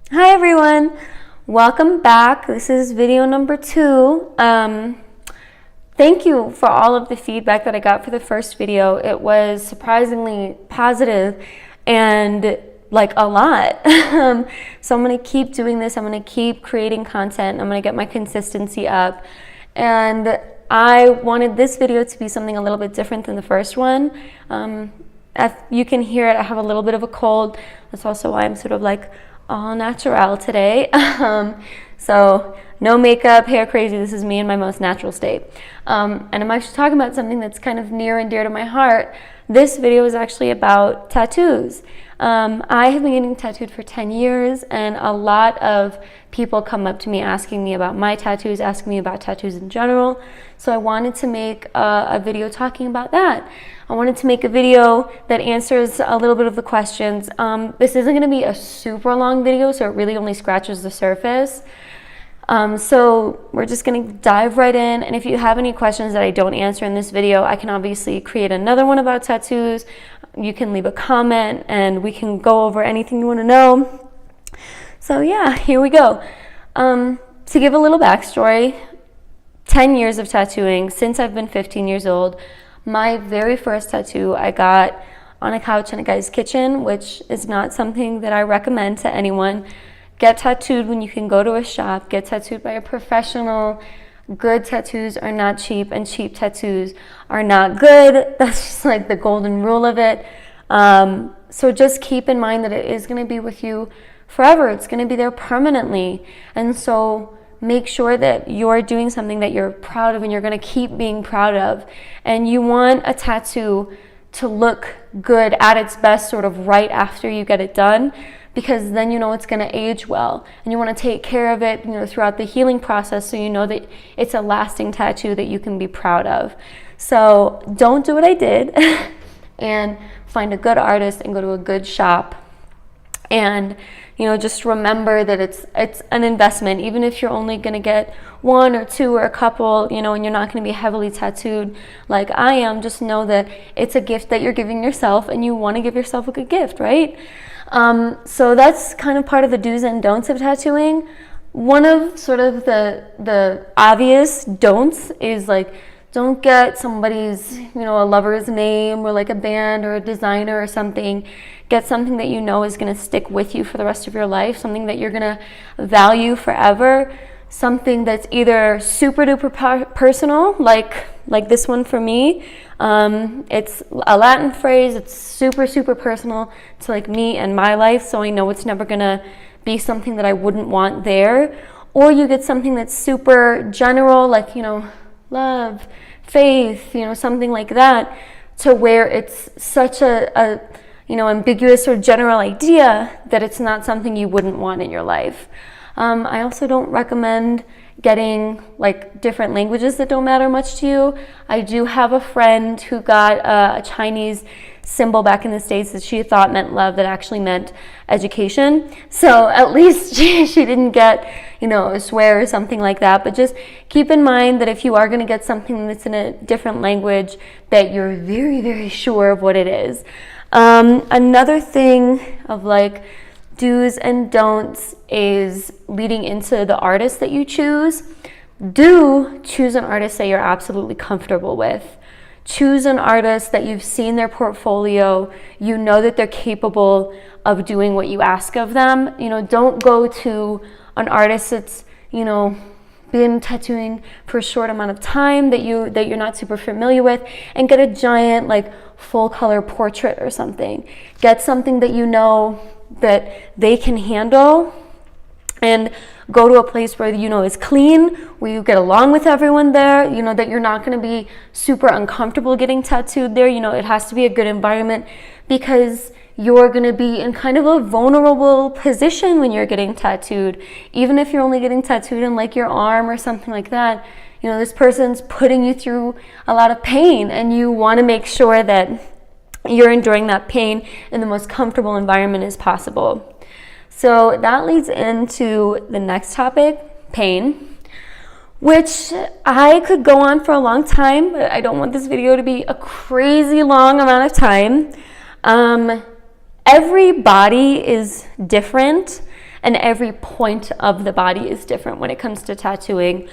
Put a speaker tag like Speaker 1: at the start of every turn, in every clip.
Speaker 1: Hi everyone, welcome back. This is video number 2. Thank you for all of the feedback that I got for the first video. It was surprisingly positive and like a lot. So I'm going to keep doing this. I'm going to keep creating content. I'm going to get my consistency up. And I wanted this video to be something a little bit different than the first one. As you can hear it, I have a little bit of a cold. That's also why I'm sort of like all natural today. So no makeup, hair crazy. This is me in my most natural state. And I'm actually talking about something that's kind of near and dear to my heart. This video is actually about tattoos. I have been getting tattooed for 10 years, and a lot of people come up to me asking me about my tattoos, asking me about tattoos in general. So I wanted to make a video talking about that. I wanted to make a video that answers a little bit of the questions. This isn't going to be a super long video, so it really only scratches the surface. So we're just going to dive right in, and if you have any questions that I don't answer in this video, I can obviously create another one about tattoos. You can leave a comment and we can go over anything you want to know. So yeah, here we go. To give a little backstory, 10 years of tattooing since I've been 15 years old. My very first tattoo I got on a couch in a guy's kitchen, which is not something that I recommend to anyone. Get tattooed when you can go to a shop. Get tattooed by a professional. Good tattoos are not cheap, and cheap tattoos are not good. That's just like the golden rule of it. So just keep in mind that it is going to be with you forever. It's going to be there permanently. And so make sure that you're doing something that you're proud of and you're going to keep being proud of. And you want a tattoo to look good at its best sort of right after you get it done, because then you know it's going to age well, and you want to take care of it, throughout the healing process, so you know that it's a lasting tattoo that you can be proud of. So don't do what I did and find a good artist and go to a good shop, and just remember that it's an investment. Even if you're only going to get one or two or a couple, and you're not going to be heavily tattooed like I am, just know that it's a gift that you're giving yourself, and you want to give yourself a good gift, right? So that's kind of part of the do's and don'ts of tattooing. One of sort of the obvious don'ts is like, don't get somebody's, a lover's name or like a band or a designer or something. Get something that you know is going to stick with you for the rest of your life, something that you're going to value forever, something that's either super duper personal, like this one for me. It's a Latin phrase. It's super, super personal to like me and my life, so I know it's never going to be something that I wouldn't want there. Or you get something that's super general, like, love, faith, something like that, to where it's such a ambiguous or general idea that it's not something you wouldn't want in your life. I also don't recommend getting like different languages that don't matter much to you. I do have a friend who got a Chinese symbol back in the States that she thought meant love, that actually meant education. So at least she didn't get, a swear or something like that. But just keep in mind that if you are going to get something that's in a different language, that you're very, very sure of what it is. Another thing of like do's and don'ts is leading into the artist that you choose. Do choose an artist that you're absolutely comfortable with. Choose an artist that you've seen their portfolio, you know that they're capable of doing what you ask of them. Don't go to an artist that's, been tattooing for a short amount of time that you're not super familiar with, and get a giant like full color portrait or something. Get something that you know that they can handle, and go to a place where is clean, where you get along with everyone there, that you're not going to be super uncomfortable getting tattooed there. It has to be a good environment, because you're going to be in kind of a vulnerable position when you're getting tattooed. Even if you're only getting tattooed in like your arm or something like that, this person's putting you through a lot of pain, and you want to make sure that you're enduring that pain in the most comfortable environment as possible. So that leads into the next topic, pain, which I could go on for a long time, but I don't want this video to be a crazy long amount of time. Every body is different, and every point of the body is different when it comes to tattooing.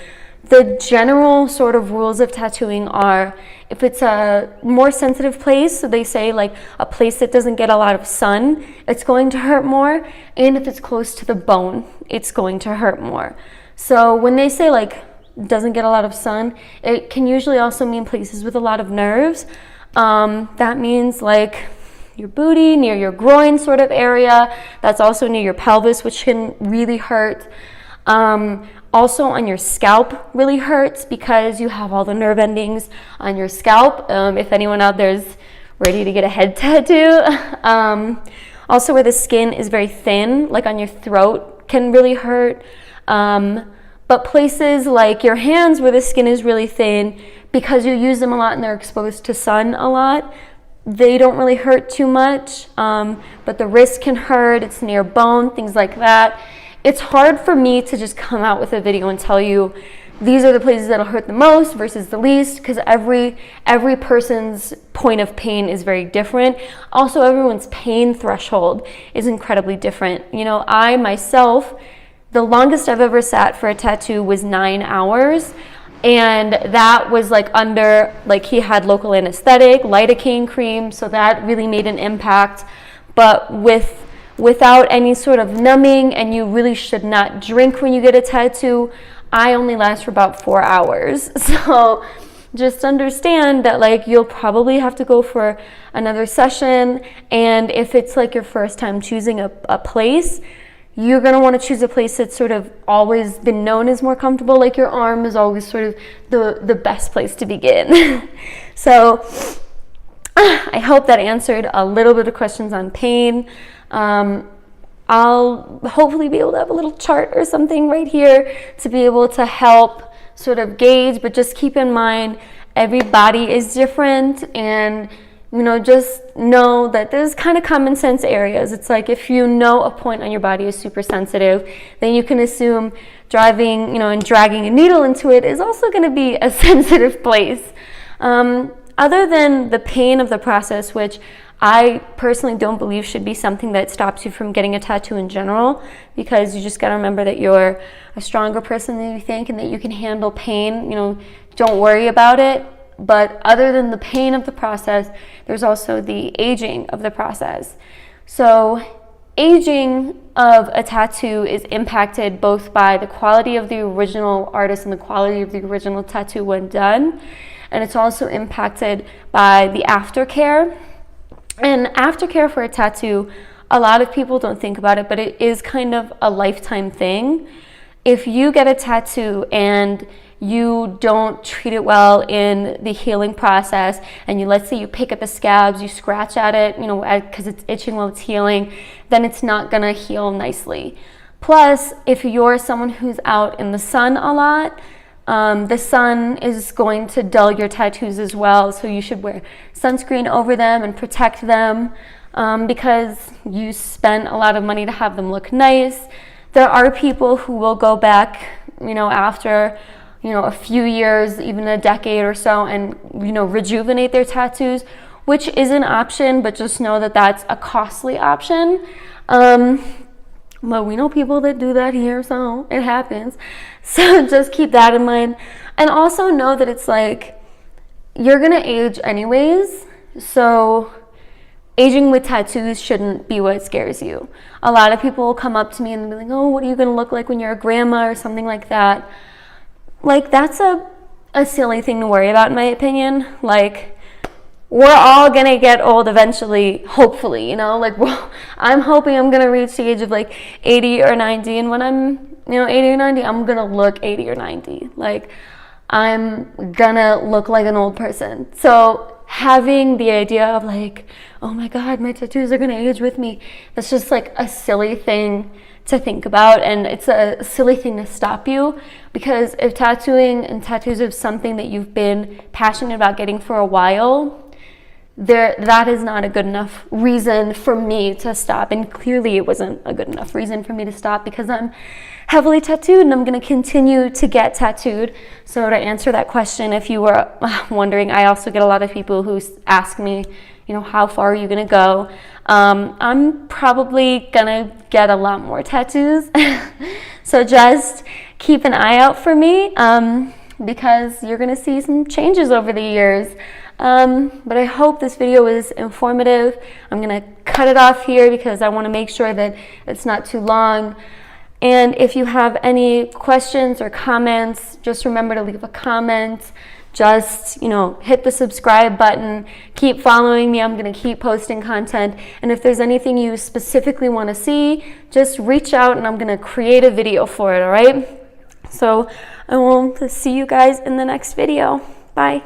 Speaker 1: The general sort of rules of tattooing are, if it's a more sensitive place, so they say like a place that doesn't get a lot of sun, it's going to hurt more, and if it's close to the bone, it's going to hurt more. So when they say like doesn't get a lot of sun, it can usually also mean places with a lot of nerves. That means like your booty, near your groin sort of area. That's also near your pelvis, which can really hurt. Also on your scalp really hurts because you have all the nerve endings on your scalp. If anyone out there is ready to get a head tattoo. Also where the skin is very thin, like on your throat, can really hurt. But places like your hands where the skin is really thin, because you use them a lot and they're exposed to sun a lot, they don't really hurt too much. But the wrist can hurt, it's near bone, things like that. It's hard for me to just come out with a video and tell you these are the places that'll hurt the most versus the least, because every person's point of pain is very different. Also, everyone's pain threshold is incredibly different. You know, I myself, the longest I've ever sat for a tattoo was 9 hours, and that was like under, like he had local anesthetic, lidocaine cream, so that really made an impact. But without any sort of numbing, and you really should not drink when you get a tattoo, I only last for about 4 hours. So just understand that like you'll probably have to go for another session, and if it's like your first time choosing a place, you're going to want to choose a place that's sort of always been known as more comfortable. Like your arm is always sort of the best place to begin. So I hope that answered a little bit of questions on pain. I'll hopefully be able to have a little chart or something right here to be able to help sort of gauge, but just keep in mind every body is different, and you know, just know that there's kind of common sense areas. It's like if you know a point on your body is super sensitive, then you can assume driving, you know, and dragging a needle into it is also going to be a sensitive place. Other than the pain of the process, which I personally don't believe should be something that stops you from getting a tattoo in general, because you just got to remember that you're a stronger person than you think and that you can handle pain. You know, don't worry about it. But other than the pain of the process, there's also the aging of the process. So aging of a tattoo is impacted both by the quality of the original artist and the quality of the original tattoo when done. And it's also impacted by the aftercare. And aftercare for a tattoo, a lot of people don't think about it, but it is kind of a lifetime thing. If you get a tattoo and you don't treat it well in the healing process, and let's say you pick at the scabs, you scratch at it, you know, because it's itching while it's healing, then it's not gonna heal nicely. Plus, if you're someone who's out in the sun a lot, the sun is going to dull your tattoos as well, so you should wear sunscreen over them and protect them, because you spent a lot of money to have them look nice. There are people who will go back, you know, after, you know, a few years, even a decade or so, and, you know, rejuvenate their tattoos, which is an option, but just know that that's a costly option. But we know people that do that here, so it happens. So just keep that in mind. And also know that it's like, you're gonna age anyways, so aging with tattoos shouldn't be what scares you. A lot of people will come up to me and be like, oh, what are you gonna look like when you're a grandma or something like that. Like, that's a silly thing to worry about, in my opinion. Like, we're all gonna get old eventually, hopefully, you know, like, well, I'm hoping I'm gonna reach the age of like 80 or 90, and when I'm, you know, 80 or 90, I'm gonna look 80 or 90. Like, I'm gonna look like an old person. So having the idea of like, oh my God, my tattoos are gonna age with me, that's just like a silly thing to think about, and it's a silly thing to stop you, because if tattooing and tattoos are something that you've been passionate about getting for a while, that is not a good enough reason for me to stop. And clearly it wasn't a good enough reason for me to stop, because I'm heavily tattooed and I'm going to continue to get tattooed. So to answer that question, if you were wondering, I also get a lot of people who ask me, you know, how far are you going to go? I'm probably gonna get a lot more tattoos. So just keep an eye out for me, because you're gonna see some changes over the years. But I hope this video was informative. I'm gonna cut it off here because I want to make sure that it's not too long. And if you have any questions or comments, just remember to leave a comment. Just, hit the subscribe button. Keep following me. I'm going to keep posting content. And if there's anything you specifically want to see, just reach out and I'm going to create a video for it, all right? So I will see you guys in the next video. Bye.